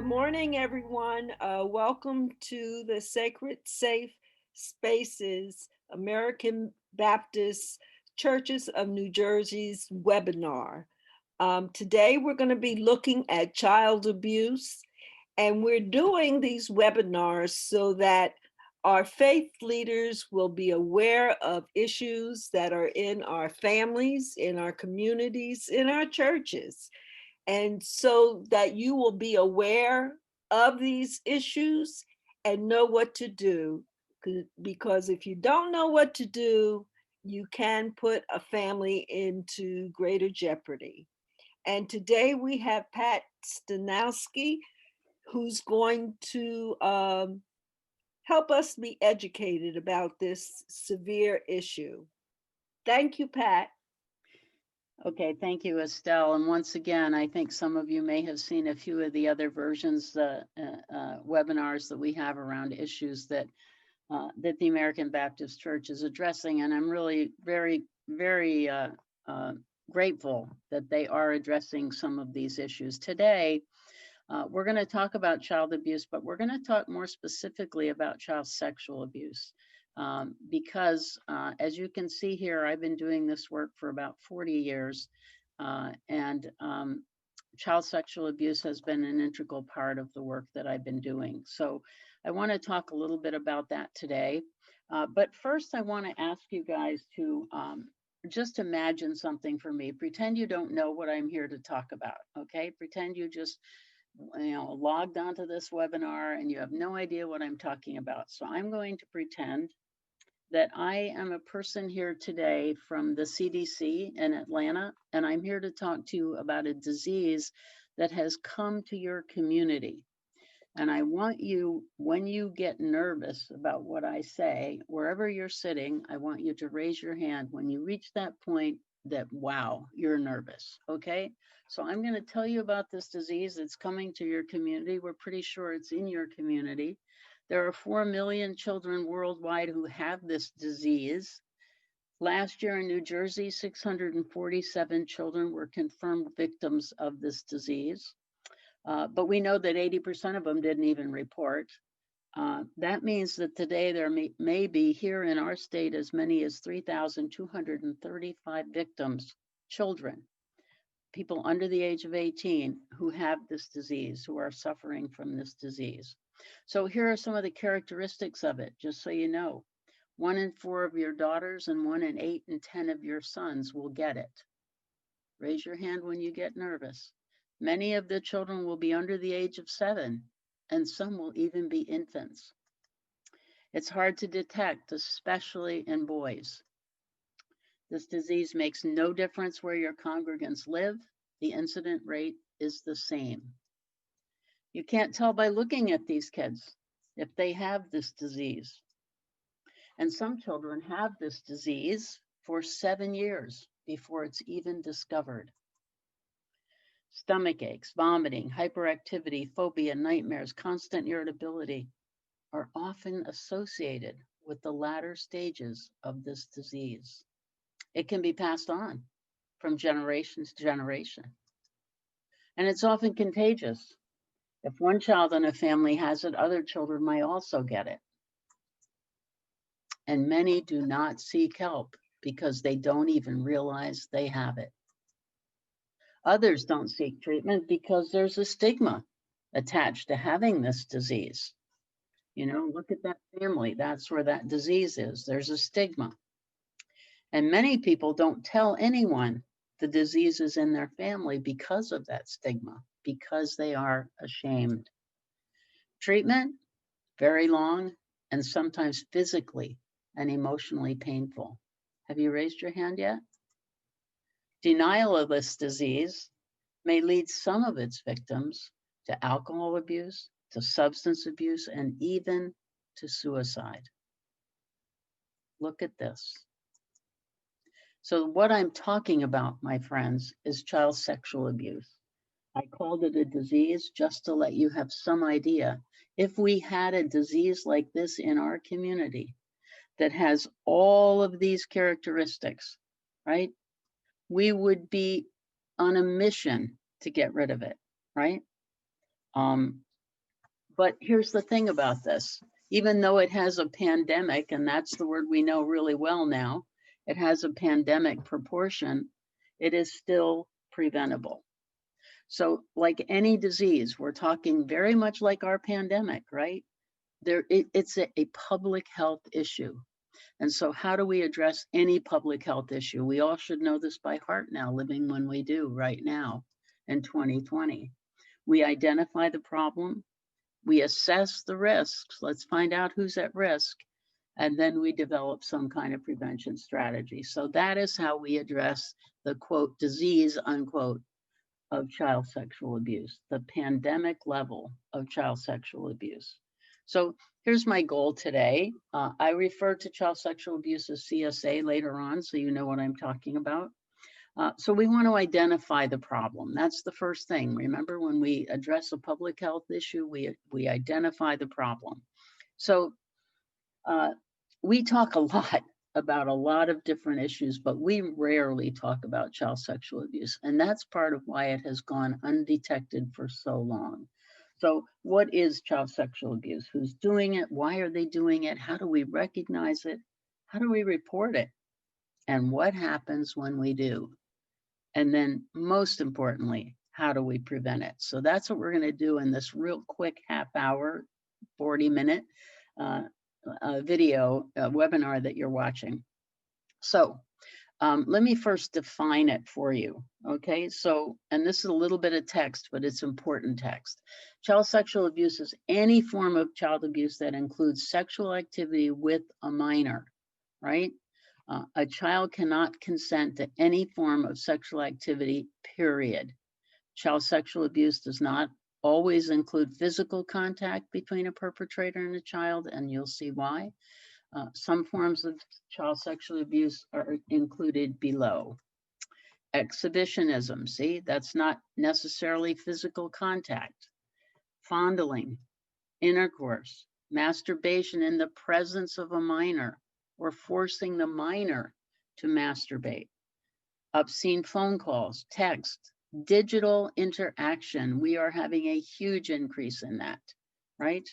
Good morning, everyone. Welcome to the Sacred Safe Spaces American Baptist Churches of New Jersey's webinar. Today, we're going to be looking at child abuse, and we're doing these webinars so that our faith leaders will be aware of issues that are in our families, in our communities, in our churches. And so that you will be aware of these issues and know what to do. Because if you don't know what to do, you can put a family into greater jeopardy. And today we have Pat Stanislaski, who's going to help us be educated about this severe issue. Thank you, Pat. Okay, thank you, Estelle. And once again, I think some of you may have seen a few of the other versions, webinars that we have around issues that the American Baptist Church is addressing. And I'm really very grateful that they are addressing some of these issues. Today, we're going to talk about child abuse, but we're going to talk more specifically about child sexual abuse. Because as you can see here, I've been doing this work for about 40 years, and child sexual abuse has been an integral part of the work that I've been doing. So I want to talk a little bit about that today. But first, I want to ask you guys to just imagine something for me. Pretend you don't know what I'm here to talk about, okay? Pretend you just logged onto this webinar and you have no idea what I'm talking about. So I'm going to pretend that I am a person here today from the CDC in Atlanta, and I'm here to talk to you about a disease that has come to your community. And I want you, when you get nervous about what I say, wherever you're sitting, I want you to raise your hand when you reach that point that, wow, you're nervous, okay? So I'm going to tell you about this disease that's coming to your community. We're pretty sure it's in your community. There are 4 million children worldwide who have this disease. Last year in New Jersey, 647 children were confirmed victims of this disease. But we know that 80% of them didn't even report. That means that today there may be here in our state as many as 3,235 victims, children, people under the age of 18 who have this disease, who are suffering from this disease. So here are some of the characteristics of it, just so you know. 1 in 4 of your daughters and 1 in 8 and 10 of your sons will get it. Raise your hand when you get nervous. Many of the children will be under the age of 7, and some will even be infants. It's hard to detect, especially in boys. This disease makes no difference where your congregants live. The incident rate is the same. You can't tell by looking at these kids if they have this disease. And some children have this disease for 7 years before it's even discovered. Stomach aches, vomiting, hyperactivity, phobia, nightmares, constant irritability are often associated with the latter stages of this disease. It can be passed on from generation to generation. And it's often contagious. If one child in a family has it, other children might also get it. And many do not seek help because they don't even realize they have it. Others don't seek treatment because there's a stigma attached to having this disease. Look at that family. That's where that disease is. There's a stigma. And many people don't tell anyone the disease is in their family because of that stigma, because they are ashamed. Treatment, very long and sometimes physically and emotionally painful. Have you raised your hand yet? Denial of this disease may lead some of its victims to alcohol abuse, to substance abuse, and even to suicide. Look at this. So what I'm talking about, my friends, is child sexual abuse. I called it a disease just to let you have some idea. If we had a disease like this in our community that has all of these characteristics, right? We would be on a mission to get rid of it, right? But here's the thing about this. Even though it has a pandemic, and that's the word we know really well now, it has a pandemic proportion, it is still preventable. So like any disease, we're talking very much like our pandemic, right? It's a public health issue. And so how do we address any public health issue? We all should know this by heart now, living when we do right now in 2020. We identify the problem, we assess the risks, let's find out who's at risk, and then we develop some kind of prevention strategy. So that is how we address the quote disease unquote of child sexual abuse, the pandemic level of child sexual abuse. So here's my goal today. I refer to child sexual abuse as CSA later on, so you know what I'm talking about. So we want to identify the problem. That's the first thing. Remember, when we address a public health issue, we identify the problem. So we talk a lot about a lot of different issues, but we rarely talk about child sexual abuse. And that's part of why it has gone undetected for so long. So what is child sexual abuse? Who's doing it? Why are they doing it? How do we recognize it? How do we report it? And what happens when we do? And then most importantly, how do we prevent it? So that's what we're going to do in this real quick half hour, 40-minute video webinar that you're watching. So let me first define it for you. Okay, so, and this is a little bit of text, but it's important text. Child sexual abuse is any form of child abuse that includes sexual activity with a minor, right? A child cannot consent to any form of sexual activity, period. Child sexual abuse does not always include physical contact between a perpetrator and a child, and you'll see why. Some forms of child sexual abuse are included below. Exhibitionism, see, that's not necessarily physical contact. Fondling, intercourse, masturbation in the presence of a minor, or forcing the minor to masturbate. Obscene phone calls, text, digital interaction. We are having a huge increase in that, right?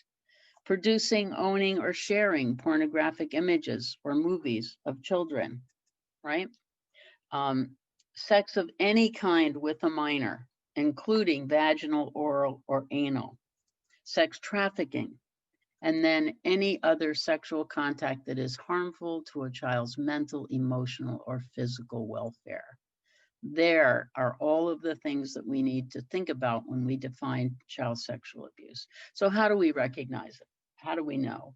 Producing, owning, or sharing pornographic images or movies of children, right? Sex of any kind with a minor, including vaginal, oral, or anal. Sex trafficking, and then any other sexual contact that is harmful to a child's mental, emotional, or physical welfare. There are all of the things that we need to think about when we define child sexual abuse. So how do we recognize it? How do we know?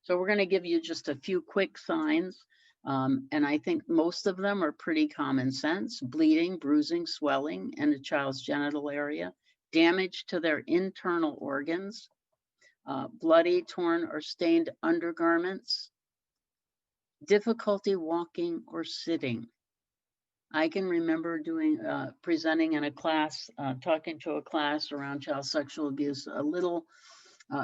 So we're going to give you just a few quick signs. And I think most of them are pretty common sense: bleeding, bruising, swelling in a child's genital area, damage to their internal organs, bloody, torn, or stained undergarments, difficulty walking or sitting. I can remember doing presenting in a class, talking to a class around child sexual abuse, a little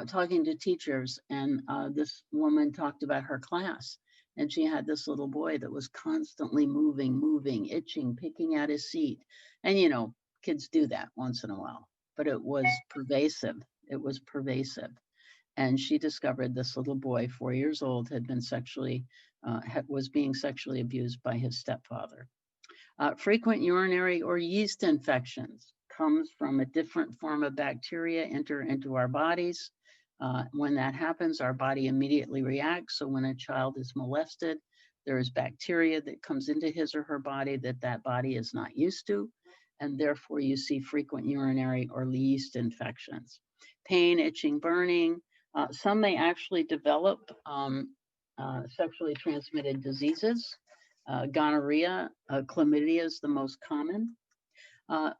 talking to teachers, and this woman talked about her class, and she had this little boy that was constantly moving, itching, picking at his seat. And you know, kids do that once in a while, but it was pervasive. It was pervasive. And she discovered this little boy, 4 years old, had been was being sexually abused by his stepfather. Frequent urinary or yeast infections comes from a different form of bacteria enter into our bodies. When that happens, our body immediately reacts. So when a child is molested, there is bacteria that comes into his or her body that body is not used to, and therefore you see frequent urinary or yeast infections. Pain, itching, burning. Some may actually develop sexually transmitted diseases. Gonorrhea, chlamydia is the most common.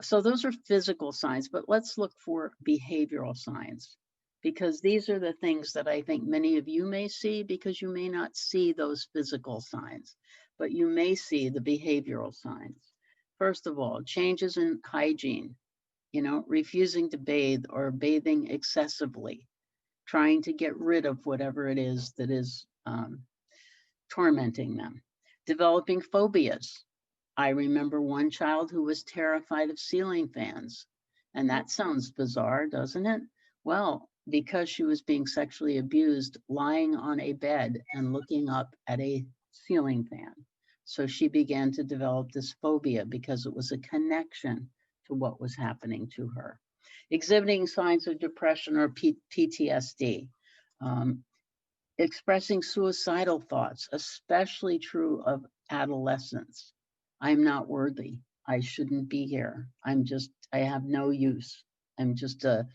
So those are physical signs, but let's look for behavioral signs, because these are the things that I think many of you may see, because you may not see those physical signs, but you may see the behavioral signs. First of all, changes in hygiene, you know, refusing to bathe or bathing excessively, trying to get rid of whatever it is that is tormenting them. Developing phobias. I remember one child who was terrified of ceiling fans. And that sounds bizarre, doesn't it? Well, because she was being sexually abused, lying on a bed and looking up at a ceiling fan. So she began to develop this phobia because it was a connection to what was happening to her. Exhibiting signs of depression or PTSD, expressing suicidal thoughts, especially true of adolescents. I'm not worthy. I shouldn't be here. I have no use. I'm just a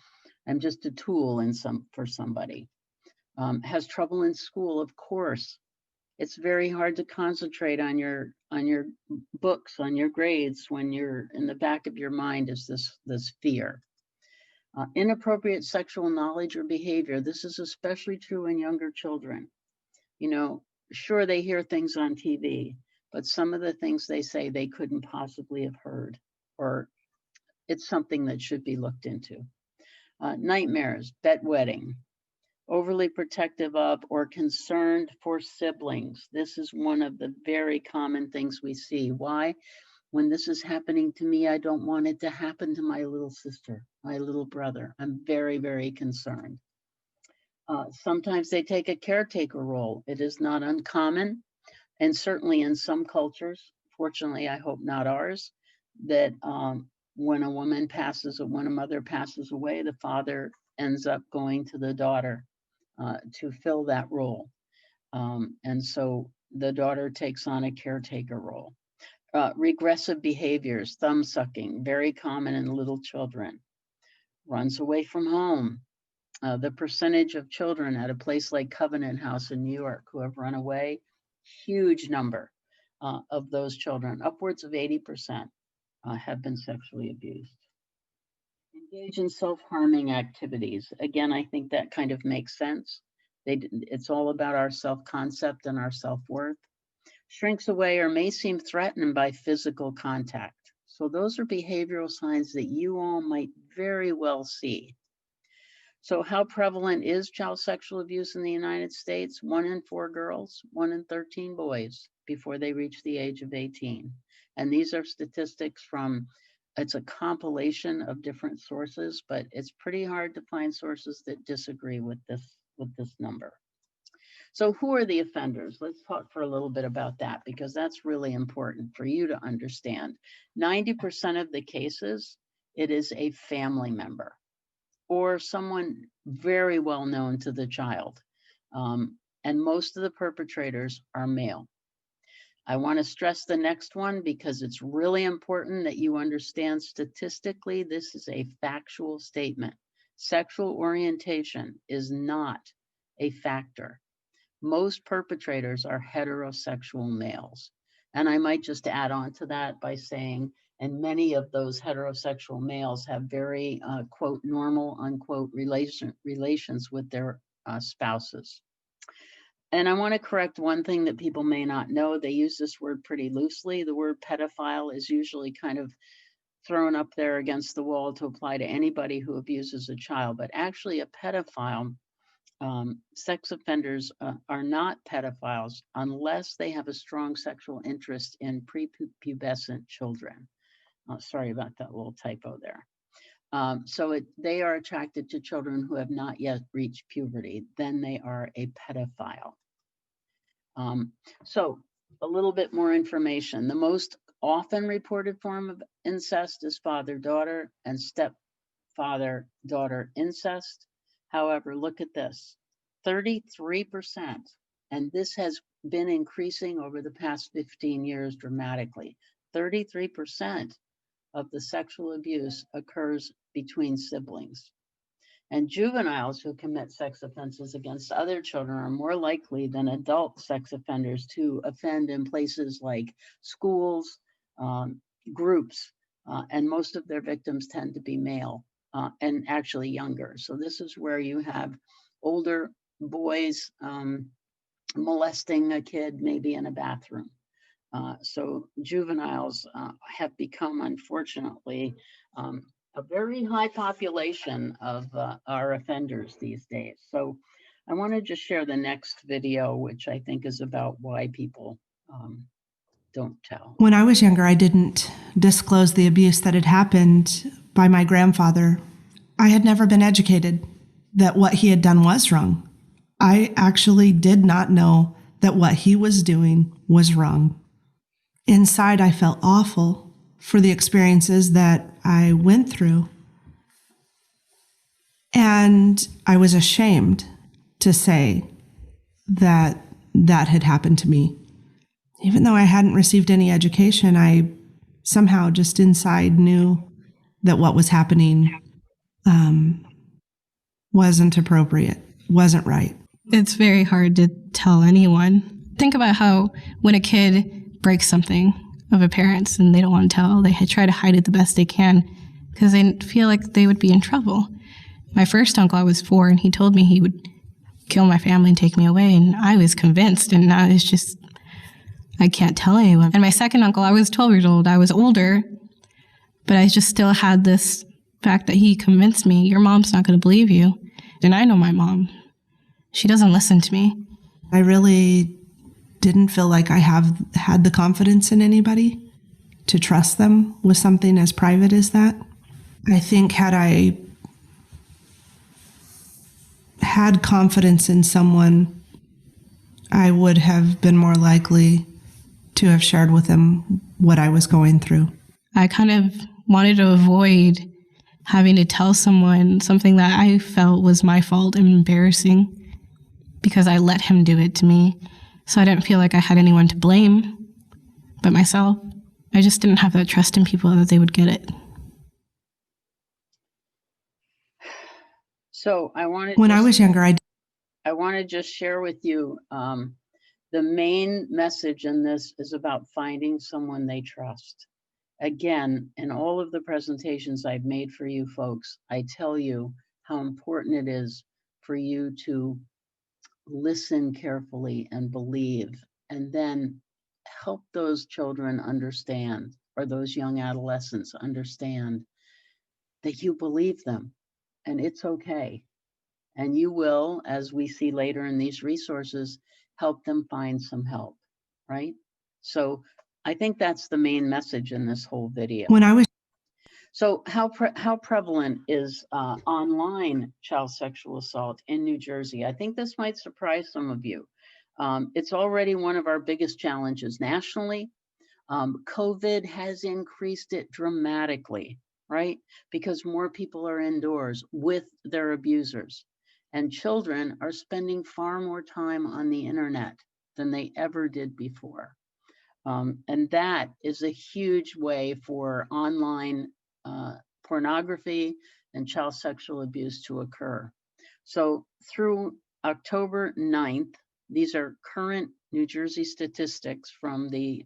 tool for somebody. Has trouble in school, of course. It's very hard to concentrate on your books, on your grades, when you're in the back of your mind is this fear. Inappropriate sexual knowledge or behavior. This is especially true in younger children. Sure, they hear things on TV, but some of the things they say they couldn't possibly have heard, or it's something that should be looked into. Nightmares, bedwetting, overly protective of or concerned for siblings. This is one of the very common things we see. Why? When this is happening to me, I don't want it to happen to my little sister, my little brother. I'm very, very concerned. Sometimes they take a caretaker role. It is not uncommon, and certainly in some cultures, fortunately, I hope not ours, that when a mother passes away, the father ends up going to the daughter to fill that role. And so the daughter takes on a caretaker role. Regressive behaviors, thumb sucking, very common in little children. Runs away from home. The percentage of children at a place like Covenant House in New York who have run away, huge number of those children, upwards of 80%, have been sexually abused. Engage in self-harming activities. Again, I think that kind of makes sense. It's all about our self-concept and our self-worth. Shrinks away or may seem threatened by physical contact. So those are behavioral signs that you all might very well see. So how prevalent is child sexual abuse in the United States? 1 in 4 girls, 1 in 13 boys before they reach the age of 18. And these are statistics it's a compilation of different sources, but it's pretty hard to find sources that disagree with this number. So who are the offenders? Let's talk for a little bit about that, because that's really important for you to understand. 90% of the cases, it is a family member or someone very well known to the child. And most of the perpetrators are male. I want to stress the next one because it's really important that you understand statistically, this is a factual statement. Sexual orientation is not a factor. Most perpetrators are heterosexual males. And I might just add on to that by saying, and many of those heterosexual males have very, quote, normal, unquote, relations with their spouses. And I want to correct one thing that people may not know. They use this word pretty loosely. The word pedophile is usually kind of thrown up there against the wall to apply to anybody who abuses a child. But actually a pedophile, sex offenders are not pedophiles unless they have a strong sexual interest in prepubescent children. Sorry about that little typo there. They are attracted to children who have not yet reached puberty. Then they are a pedophile. So a little bit more information. The most often reported form of incest is father-daughter and stepfather-daughter incest. However, look at this, 33%, and this has been increasing over the past 15 years dramatically. 33% of the sexual abuse occurs between siblings. And juveniles who commit sex offenses against other children are more likely than adult sex offenders to offend in places like schools, groups, and most of their victims tend to be male and actually younger. So this is where you have older boys molesting a kid maybe in a bathroom. So juveniles have become, unfortunately, a very high population of our offenders these days. So I want to just share the next video, which I think is about why people don't tell. When I was younger, I didn't disclose the abuse that had happened by my grandfather. I had never been educated. that what he had done was wrong. I actually did not know that what he was doing was wrong. Inside, I felt awful for the experiences that I went through. And I was ashamed to say that that had happened to me. Even though I hadn't received any education, I somehow just inside knew that what was happening wasn't appropriate, wasn't right. It's very hard to tell anyone. Think about how when a kid breaks something of a parent's and they don't want to tell, they try to hide it the best they can because they feel like they would be in trouble. My first uncle, I was 4, and he told me he would kill my family and take me away, and I was convinced, and I was just, I can't tell anyone. And my second uncle, I was 12 years old. I was older, but I just still had this fact that he convinced me, your mom's not going to believe you. And I know my mom. She doesn't listen to me. I really didn't feel like I had the confidence in anybody to trust them with something as private as that. I think had I had confidence in someone, I would have been more likely to have shared with them what I was going through. I kind of wanted to avoid having to tell someone something that I felt was my fault and embarrassing because I let him do it to me. So I didn't feel like I had anyone to blame but myself. I just didn't have that trust in people that they would get it. So I wanted When I was younger, I want to just share with you the main message in this is about finding someone they trust. Again, in all of the presentations I've made for you folks, I tell you how important it is for you to listen carefully and believe, and then help those children understand, or those young adolescents understand, that you believe them and it's okay. And you will, as we see later in these resources, help them find some help, right? So I think that's the main message in this whole video. So how prevalent is online child sexual assault in New Jersey? I think this might surprise some of you. It's already one of our biggest challenges nationally. COVID has increased it dramatically, right? Because more people are indoors with their abusers. And children are spending far more time on the internet than they ever did before. And that is a huge way for online pornography and child sexual abuse to occur. So through October 9th, these are current New Jersey statistics from the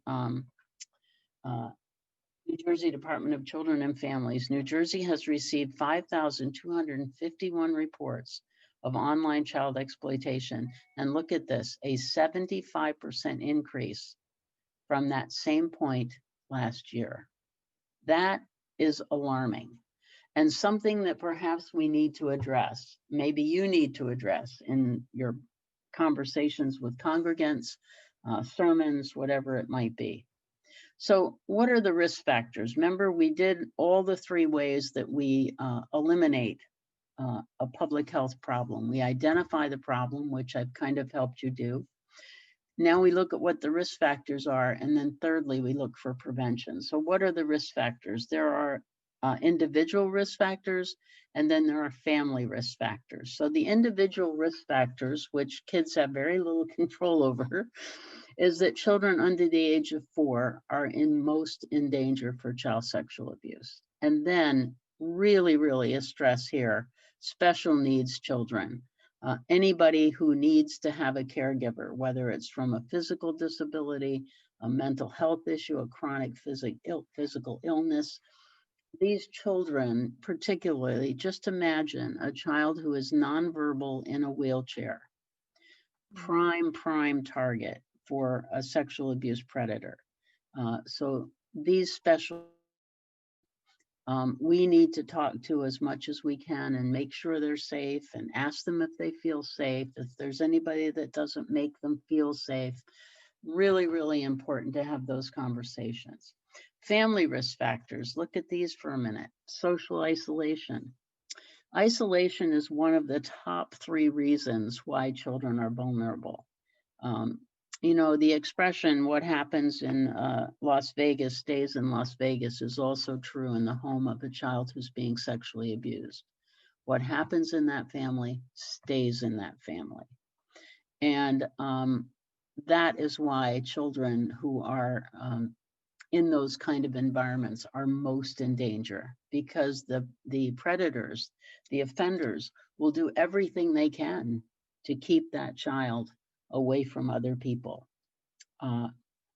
New Jersey Department of Children and Families. New Jersey has received 5,251 reports of online child exploitation. And look at this, a 75% increase from that same point last year. That is alarming, and something that perhaps we need to address. Maybe you need to address in your conversations with congregants, sermons, whatever it might be. So what are the risk factors? Remember, we did all the 3 ways that we eliminate a public health problem. We identify the problem, which I've kind of helped you do. Now we look at what the risk factors are, and then thirdly, we look for prevention. So what are the risk factors? There are individual risk factors, and then there are family risk factors. So the individual risk factors, which kids have very little control over, is that children under the age of 4 are most in danger for child sexual abuse. And then really a stress here, special needs children. Anybody who needs to have a caregiver, whether it's from a physical disability, a mental health issue, a chronic physical illness. These children, particularly, just imagine a child who is nonverbal in a wheelchair, prime target for a sexual abuse predator. So these special we need to talk to as much as we can and make sure they're safe and ask them if they feel safe. If there's anybody that doesn't make them feel safe, really important to have those conversations. Family risk factors, look at these for a minute. Social isolation, Isolation is one of the top 3 reasons why children are vulnerable. Um, the expression, what happens in Las Vegas stays in Las Vegas, is also true in the home of a child who's being sexually abused. What happens in that family stays in that family. And that is why children who are in those kind of environments are most in danger, because the predators, the offenders, will do everything they can to keep that child away from other people.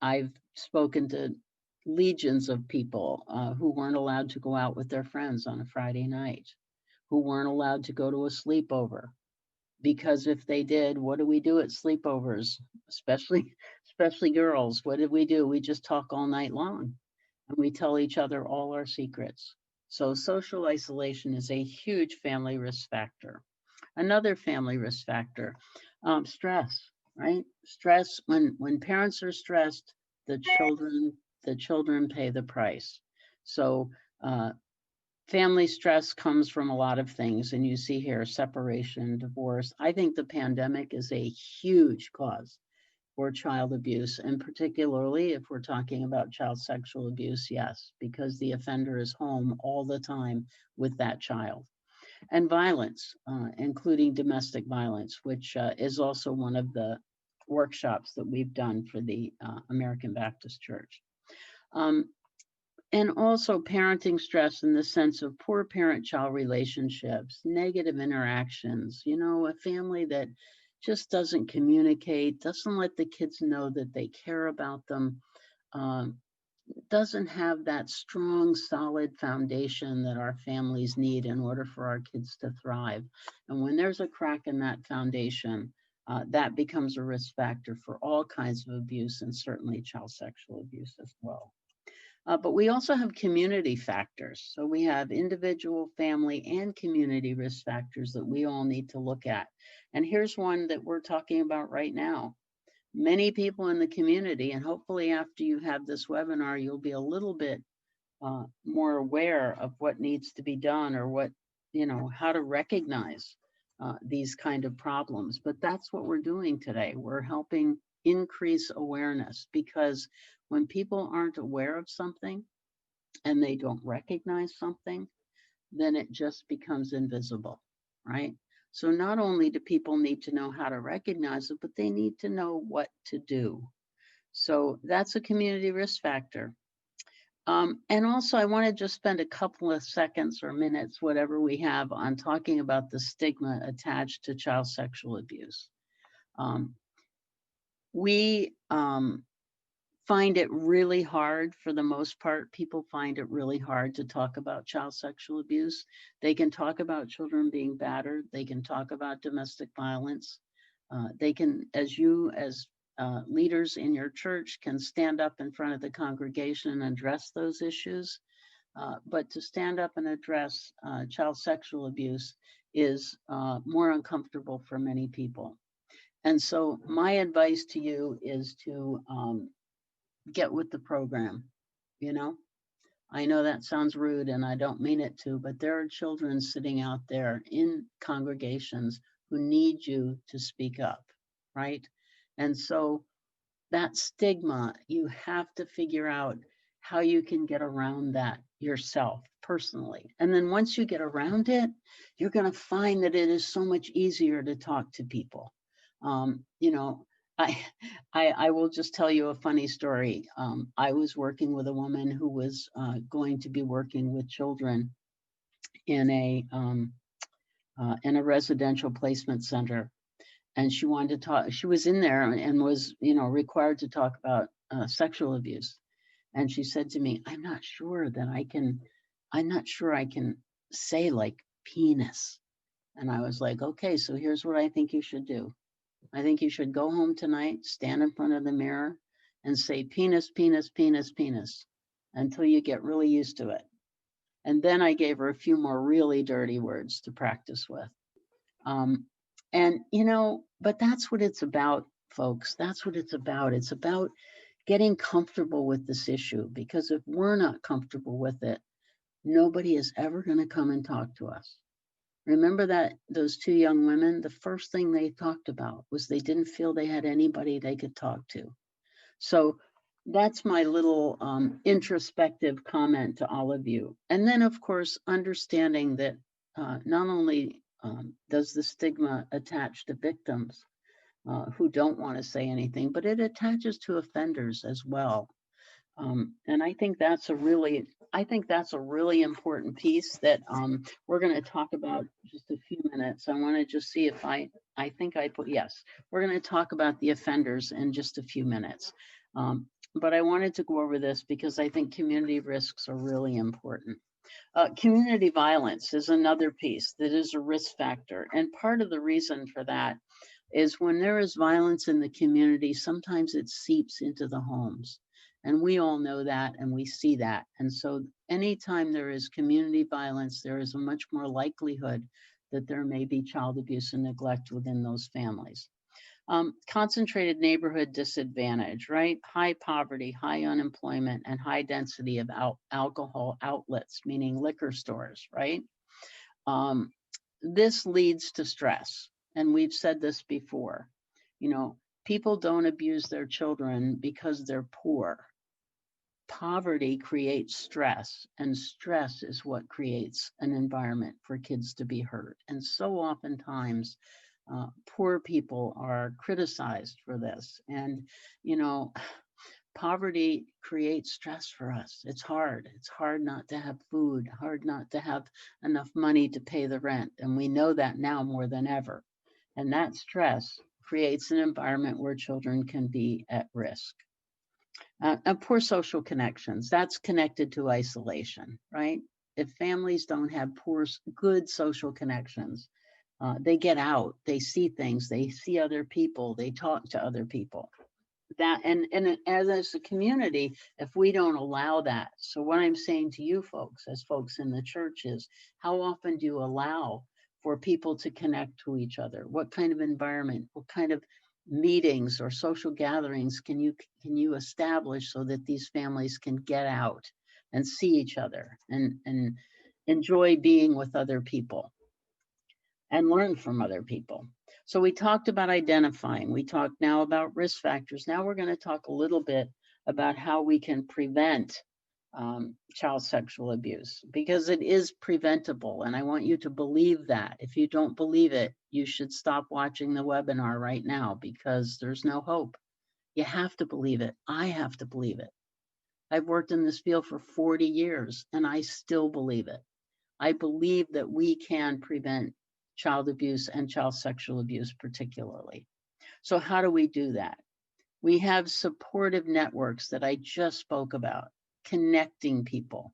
I've spoken to legions of people who weren't allowed to go out with their friends on a Friday night, who weren't allowed to go to a sleepover, because if they did, what do we do at sleepovers? Especially girls, what did we do? We just talk all night long, and we tell each other all our secrets. So social isolation is a huge family risk factor. Another family risk factor, stress, right? Stress, when parents are stressed, the children pay the price. So family stress comes from a lot of things, and you see here separation, divorce. I think the pandemic is a huge cause for child abuse, and particularly if we're talking about child sexual abuse, yes, because the offender is home all the time with that child. And violence, including domestic violence, which is also one of the workshops that we've done for the American Baptist Church. And also parenting stress in the sense of poor parent-child relationships, negative interactions, a family that just doesn't communicate, doesn't let the kids know that they care about them, doesn't have that strong, solid foundation that our families need in order for our kids to thrive. And when there's a crack in that foundation, that becomes a risk factor for all kinds of abuse, and certainly child sexual abuse as well. But we also have community factors. So we have individual, family, and community risk factors that we all need to look at. And here's one that we're talking about right now. Many people in the community, and hopefully after you have this webinar, you'll be a little bit more aware of what needs to be done, or how to recognize these kind of problems. But that's what we're doing today. We're helping increase awareness, because when people aren't aware of something and they don't recognize something, then it just becomes invisible, right? So not only do people need to know how to recognize it, but they need to know what to do. So that's a community risk factor. And also, I want to just spend a couple of seconds or minutes, whatever we have, on talking about the stigma attached to child sexual abuse. We find it really hard, for the most part, people find it really hard to talk about child sexual abuse. They can talk about children being battered. They can talk about domestic violence. They can, as leaders in your church, can stand up in front of the congregation and address those issues. But to stand up and address child sexual abuse is more uncomfortable for many people. And so my advice to you is to get with the program. I know that sounds rude, and I don't mean it to, but there are children sitting out there in congregations who need you to speak up, right? And so that stigma, you have to figure out how you can get around that yourself personally. And then once you get around it, you're going to find that it is so much easier to talk to people. I will just tell you a funny story. I was working with a woman who was going to be working with children in a residential placement center, and she wanted to talk. She was in there and was, required to talk about sexual abuse. And she said to me, I'm not sure I can say like penis. And I was like, okay, so here's what I think you should do. I think you should go home tonight, stand in front of the mirror, and say penis, penis, penis, penis, until you get really used to it. And then I gave her a few more really dirty words to practice with. But that's what it's about, folks. That's what it's about. It's about getting comfortable with this issue, because if we're not comfortable with it, nobody is ever going to come and talk to us. Remember that those two young women, the first thing they talked about was they didn't feel they had anybody they could talk to. So that's my little introspective comment to all of you. And then, of course, understanding that not only does the stigma attach to victims who don't want to say anything, but it attaches to offenders as well. And I think that's a really important piece that we're going to talk about just a few minutes. I want to just see if I think I put, yes, we're going to talk about the offenders in just a few minutes. But I wanted to go over this because I think community risks are really important. Community violence is another piece that is a risk factor. And part of the reason for that is when there is violence in the community, sometimes it seeps into the homes. And we all know that and we see that. And so anytime there is community violence, there is a much more likelihood that there may be child abuse and neglect within those families. Concentrated neighborhood disadvantage, right? High poverty, high unemployment, and high density of alcohol outlets, meaning liquor stores, right? This leads to stress. And we've said this before, you know, people don't abuse their children because they're poor. Poverty creates stress, and stress is what creates an environment for kids to be hurt. And so oftentimes, poor people are criticized for this. And, you know, poverty creates stress for us. It's hard. It's hard not to have food, hard not to have enough money to pay the rent. And we know that now more than ever. And that stress creates an environment where children can be at risk. And poor social connections, that's connected to isolation, right? If families don't have good social connections, they get out, they see things, they see other people, they talk to other people. That and as a community, if we don't allow that, so what I'm saying to you folks, as folks in the church, is how often do you allow for people to connect to each other? What kind of environment, what kind of meetings or social gatherings can you establish so that these families can get out and see each other and enjoy being with other people and learn from other people? So we talked about identifying, we talked now about risk factors. Now we're going to talk a little bit about how we can prevent child sexual abuse, because it is preventable. And I want you to believe that. If you don't believe it, you should stop watching the webinar right now, because there's no hope. You have to believe it. I have to believe it. I've worked in this field for 40 years and I still believe it. I believe that we can prevent child abuse and child sexual abuse particularly. So how do we do that? We have supportive networks that I just spoke about, connecting people.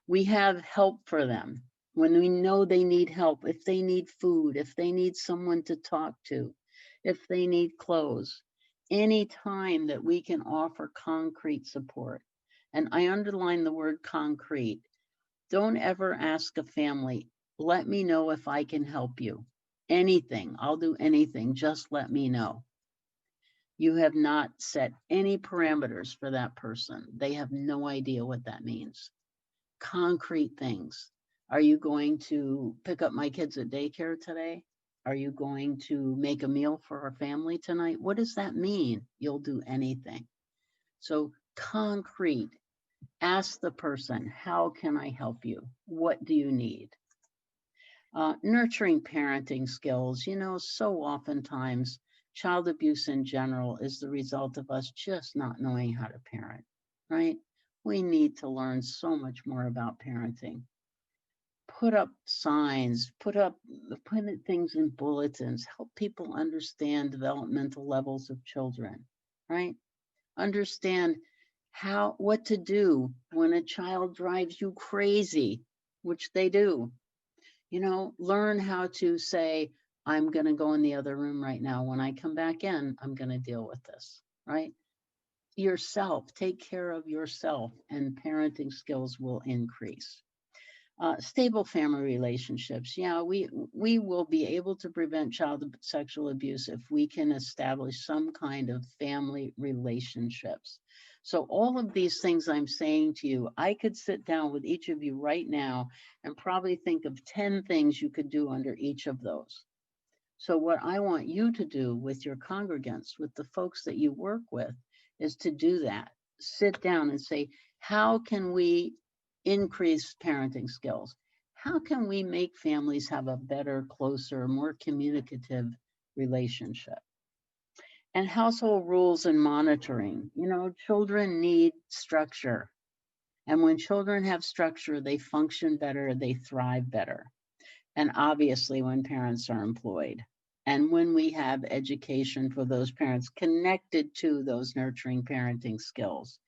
We have help for them when we know they need help, if they need food, if they need someone to talk to, if they need clothes. Any time that we can offer concrete support, and I underline the word concrete, don't ever ask a family, let me know if I can help you. Anything, I'll do anything, just let me know. You have not set any parameters for that person. They have no idea what that means. Concrete things. Are you going to pick up my kids at daycare today? Are you going to make a meal for our family tonight? What does that mean? You'll do anything. So concrete. Ask the person, how can I help you? What do you need? Nurturing parenting skills. You know, so oftentimes child abuse in general is the result of us just not knowing how to parent, right? We need to learn so much more about parenting. Put up signs, put things in bulletins, help people understand developmental levels of children, right? Understand what to do when a child drives you crazy, which they do. You know, learn how to say, I'm going to go in the other room right now. When I come back in, I'm going to deal with this, right? Yourself, take care of yourself, and parenting skills will increase. Stable family relationships. Yeah, we will be able to prevent child sexual abuse if we can establish some kind of family relationships. So all of these things I'm saying to you, I could sit down with each of you right now and probably think of 10 things you could do under each of those. So what I want you to do with your congregants, with the folks that you work with, is to do that. Sit down and say, how can we increase parenting skills? How can we make families have a better, closer, more communicative relationship? And household rules and monitoring. You know, children need structure. And when children have structure, they function better, they thrive better. And obviously, when parents are employed, and when we have education for those parents connected to those nurturing parenting skills.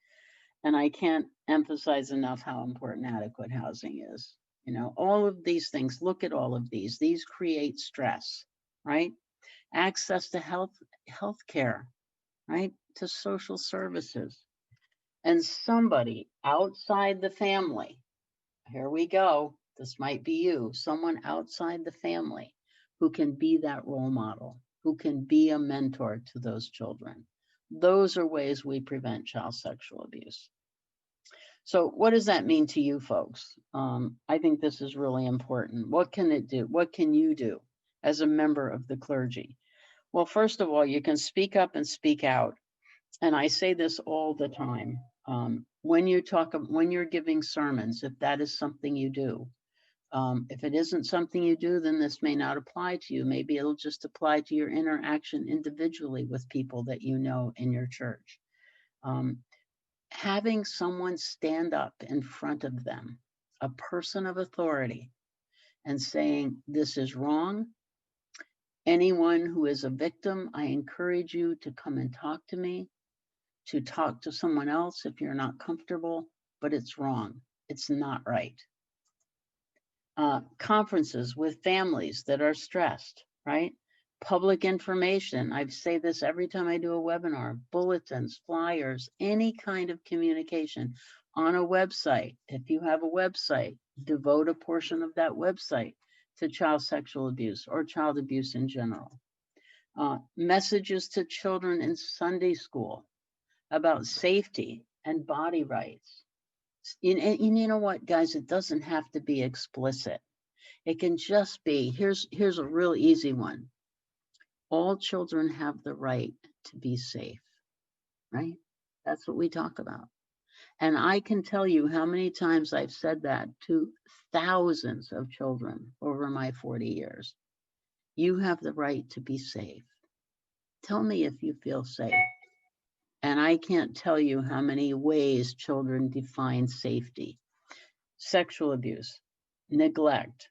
And I can't emphasize enough how important adequate housing is. You know, all of these things, look at all of these. These create stress, right? Access to health care, right? To social services. And somebody outside the family, here we go, this might be you, someone outside the family who can be that role model, who can be a mentor to those children. Those are ways we prevent child sexual abuse. So what does that mean to you folks? I think this is really important. What can it do? What can you do as a member of the clergy? Well, first of all, you can speak up and speak out. And I say this all the time. When you're giving sermons, if that is something you do, if it isn't something you do, then this may not apply to you. Maybe it'll just apply to your interaction individually with people that you know in your church. Having someone stand up in front of them, a person of authority, and saying, this is wrong. Anyone who is a victim, I encourage you to come and talk to me, to talk to someone else if you're not comfortable, but it's wrong. It's not right. Conferences with families that are stressed, right? Public information. I say this every time I do a webinar, bulletins, flyers, any kind of communication on a website. If you have a website, devote a portion of that website to child sexual abuse or child abuse in general. Messages to children in Sunday school about safety and body rights. And you know what, guys, it doesn't have to be explicit. It can just be, here's a real easy one. All children have the right to be safe, right? That's what we talk about. And I can tell you how many times I've said that to thousands of children over my 40 years. You have the right to be safe. Tell me if you feel safe. And I can't tell you how many ways children define safety. Sexual abuse, neglect,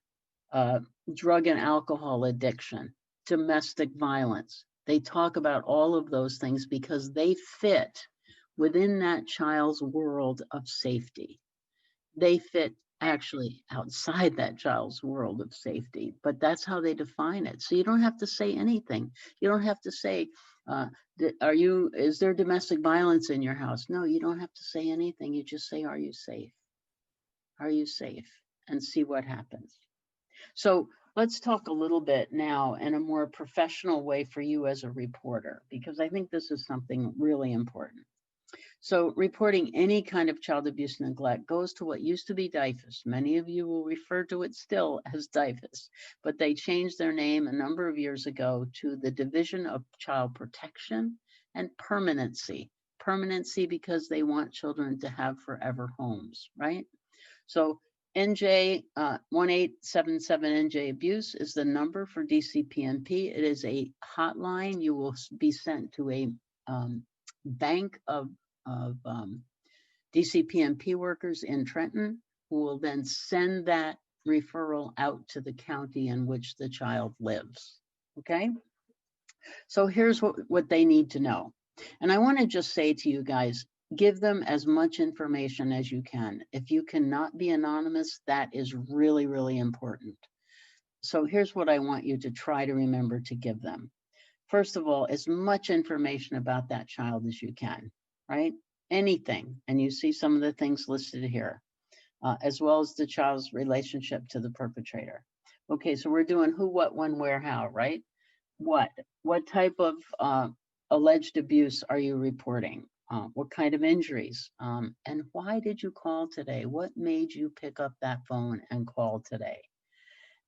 drug and alcohol addiction, domestic violence. They talk about all of those things because they fit within that child's world of safety. They fit actually outside that child's world of safety, but that's how they define it. So you don't have to say anything. You don't have to say, is there domestic violence in your house? No, you don't have to say anything. You just say, are you safe? Are you safe? And see what happens. So let's talk a little bit now in a more professional way for you as a reporter, because I think this is something really important. So reporting any kind of child abuse and neglect goes to what used to be DIFUS. Many of you will refer to it still as DIFUS, but they changed their name a number of years ago to the Division of Child Protection and Permanency. Permanency because they want children to have forever homes, right? So NJ 1877 NJ abuse is the number for DCPNP. It is a hotline. You will be sent to a bank of DCPNP workers in Trenton, who will then send that referral out to the county in which the child lives. Okay, so here's what they need to know. And I want to just say to you guys, give them as much information as you can. If you cannot be anonymous, that is really, really important. So here's what I want you to try to remember to give them. First of all, as much information about that child as you can, right? Anything. And you see some of the things listed here, as well as the child's relationship to the perpetrator. Okay, so we're doing who, what, when, where, how, right? What type of alleged abuse are you reporting? What kind of injuries? And why did you call today? What made you pick up that phone and call today?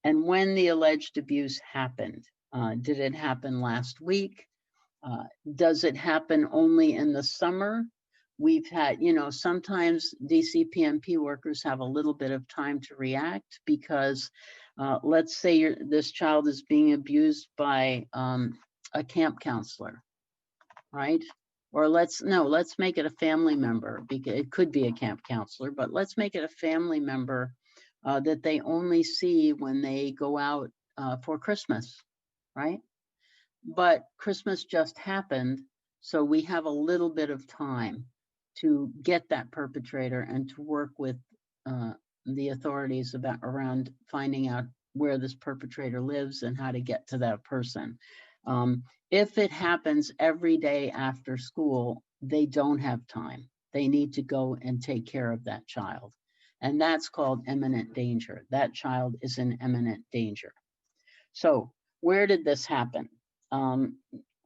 And when the alleged abuse happened, did it happen last week? Does it happen only in the summer? We've had, sometimes DCPMP workers have a little bit of time to react because let's say this child is being abused by a camp counselor, right? Or let's make it a family member, because it could be a camp counselor, but let's make it a family member that they only see when they go out for Christmas, right? But Christmas just happened, so we have a little bit of time to get that perpetrator and to work with the authorities around finding out where this perpetrator lives and how to get to that person. If it happens every day after school, they don't have time. They need to go and take care of that child. And that's called imminent danger. That child is in imminent danger. So where did this happen?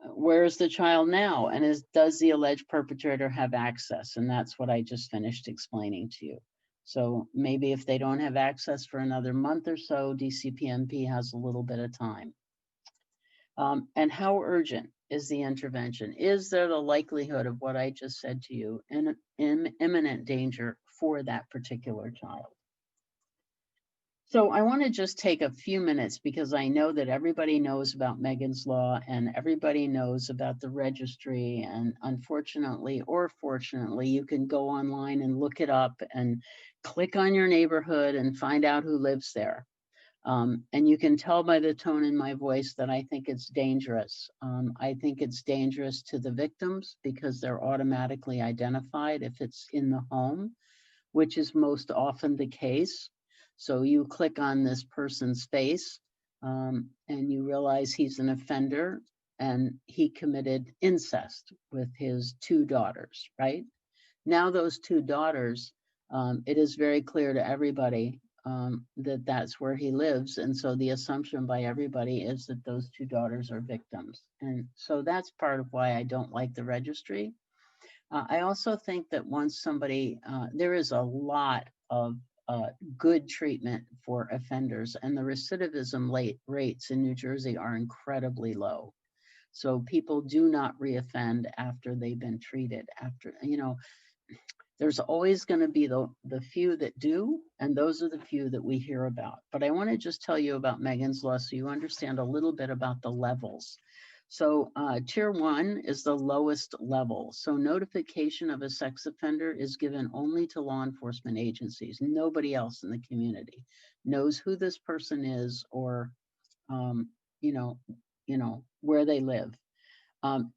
Where's the child now? And does the alleged perpetrator have access? And that's what I just finished explaining to you. So maybe if they don't have access for another month or so, DCPMP has a little bit of time. And how urgent is the intervention? Is there the likelihood of what I just said to you in imminent danger for that particular child? So I want to just take a few minutes because I know that everybody knows about Megan's Law and everybody knows about the registry. And unfortunately or fortunately, you can go online and look it up and click on your neighborhood and find out who lives there. And you can tell by the tone in my voice that I think it's dangerous. I think it's dangerous to the victims because they're automatically identified if it's in the home, which is most often the case. So you click on this person's face and you realize he's an offender and he committed incest with his two daughters, right? Now those two daughters, it is very clear to everybody that that's where he lives. And so the assumption by everybody is that those two daughters are victims. And so that's part of why I don't like the registry. I also think that once somebody, there is a lot of good treatment for offenders, and the recidivism rates in New Jersey are incredibly low. So people do not reoffend after they've been treated. There's always going to be the few that do, and those are the few that we hear about. But I want to just tell you about Megan's Law so you understand a little bit about the levels. So tier 1 is the lowest level. So notification of a sex offender is given only to law enforcement agencies. Nobody else in the community knows who this person is or, where they live.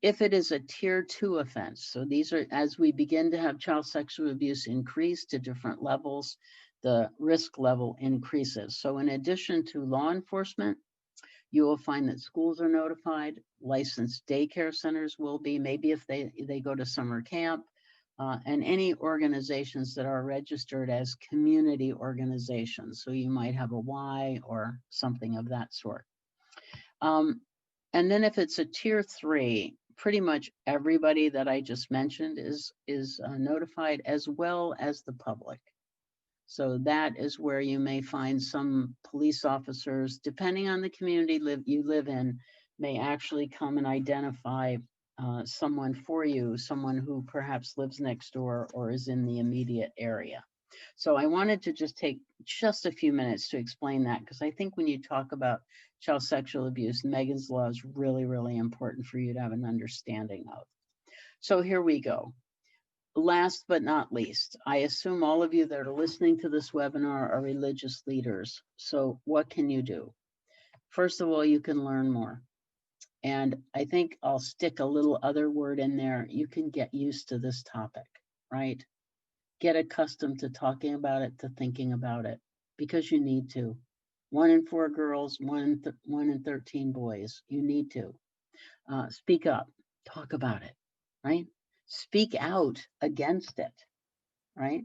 If it is a tier 2 offense, so these are, as we begin to have child sexual abuse increase to different levels, the risk level increases. So in addition to law enforcement, you will find that schools are notified, licensed daycare centers will be, maybe if they go to summer camp, and any organizations that are registered as community organizations. So you might have a Y or something of that sort. And then if it's a tier 3, pretty much everybody that I just mentioned is notified, as well as the public. So that is where you may find some police officers, depending on the community you live in, may actually come and identify someone for you, someone who perhaps lives next door or is in the immediate area. So I wanted to just take just a few minutes to explain that, because I think when you talk about child sexual abuse, Megan's Law is really, really important for you to have an understanding of. So here we go. Last but not least, I assume all of you that are listening to this webinar are religious leaders. So what can you do? First of all, you can learn more. And I think I'll stick a little other word in there. You can get used to this topic, right? Get accustomed to talking about it, to thinking about it, because you need to. 1 in 4 girls, 1 in 13 boys. You need to. Speak up, talk about it, right? Speak out against it, right?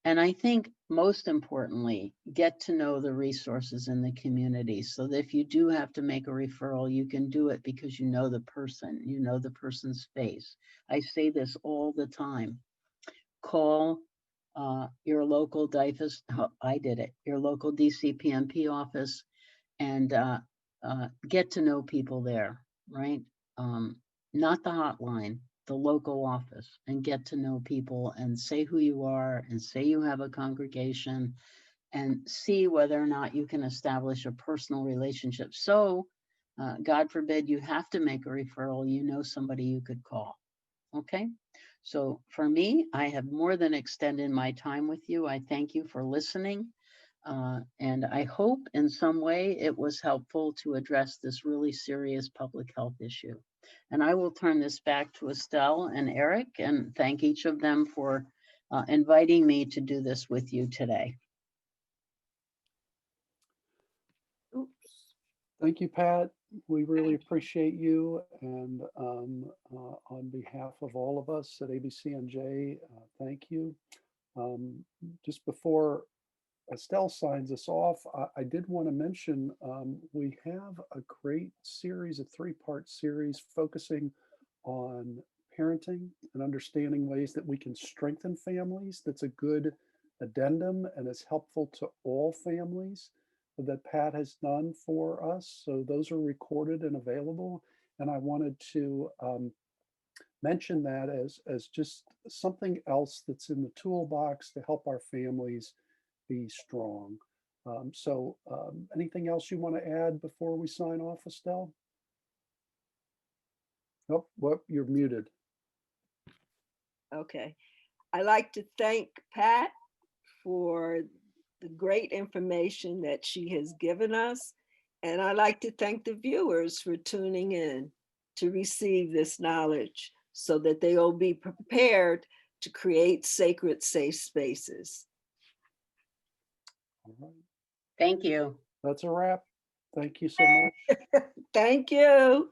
And I think most importantly, get to know the resources in the community so that if you do have to make a referral, you can do it because you know the person, you know the person's face. I say this all the time. Call your local DIFAS, I did it, your local DCPMP office, and get to know people there, right? Not the hotline, the local office, and get to know people and say who you are and say you have a congregation and see whether or not you can establish a personal relationship. So, God forbid you have to make a referral, you know somebody you could call. Okay. So for me, I have more than extended my time with you. I thank you for listening. And I hope in some way it was helpful to address this really serious public health issue. And I will turn this back to Estelle and Eric and thank each of them for inviting me to do this with you today. Oops. Thank you, Pat. We really appreciate you. And on behalf of all of us at ABCNJ, thank you. Just before Estelle signs us off, I did want to mention we have a great series, a 3-part series focusing on parenting and understanding ways that we can strengthen families. That's a good addendum and is helpful to all families that Pat has done for us. So those are recorded and available. And I wanted to mention that as just something else that's in the toolbox to help our families be strong. Anything else you want to add before we sign off, Estelle? Nope, well, you're muted. Okay. I'd like to thank Pat for the great information that she has given us. And I'd like to thank the viewers for tuning in to receive this knowledge so that they will be prepared to create sacred, safe spaces. All right. Thank you. That's a wrap. Thank you so much. Thank you.